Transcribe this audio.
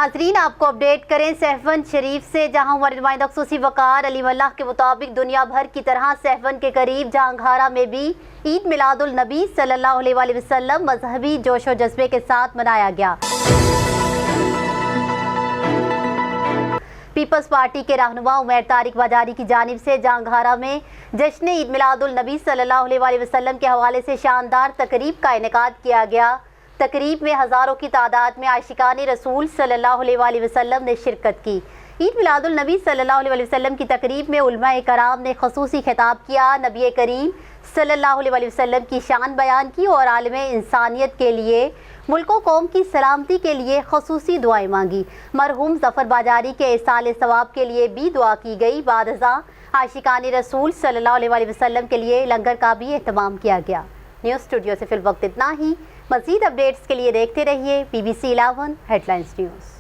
नाजरीन आपको अपडेट करें सहवन शरीफ से, जहां हमारे नुमाइंदा खसूसी वकार अली वल्लाह के मुताबिक दुनिया भर की तरह सहवन के करीब जहांघारा में भी ईद मिलादुल नबी सल्लल्लाहु अलैहि वसल्लम मजहबी जोश व जज्बे के साथ मनाया गया। पीपल्स पार्टी के रहनुमा उमर तारिक बाजारी की जानिब से जहांघारा में जश्न ईद मिलादुल नबी सल्लल्लाहु अलैहि वसल्लम के हवाले से शानदार तकरीब का इनेकाद किया गया। तकरीब में हज़ारों की तादाद में आशिकाने रसूल सल्लल्लाहु अलैहि वसल्लम ने शिरकत की। ईद मिलादुल नबी सल्लल्लाहु अलैहि वसल्लम की तकरीब में उलमाए कराम ने खसूसी खिताब किया, नबी करीम सल्लल्लाहु अलैहि वसल्लम की शान बयान की और आलमे इंसानियत के लिए, मुल्को कौम की सलामती के लिए खसूसी दुआएं मांगी। मरहूम ज़फ़र बाजारी के इसाले सवाब के लिए भी दुआ की गई। बाद अज़ा आशिकाने रसूल सल्लल्लाहु अलैहि वसल्लम के लिए लंगर का भी एहतमाम किया गया। न्यूज़ स्टूडियो से फिल वक्त इतना ही। मज़ीद अपडेट्स के लिए देखते रहिए BBC 11 हेडलाइंस न्यूज़।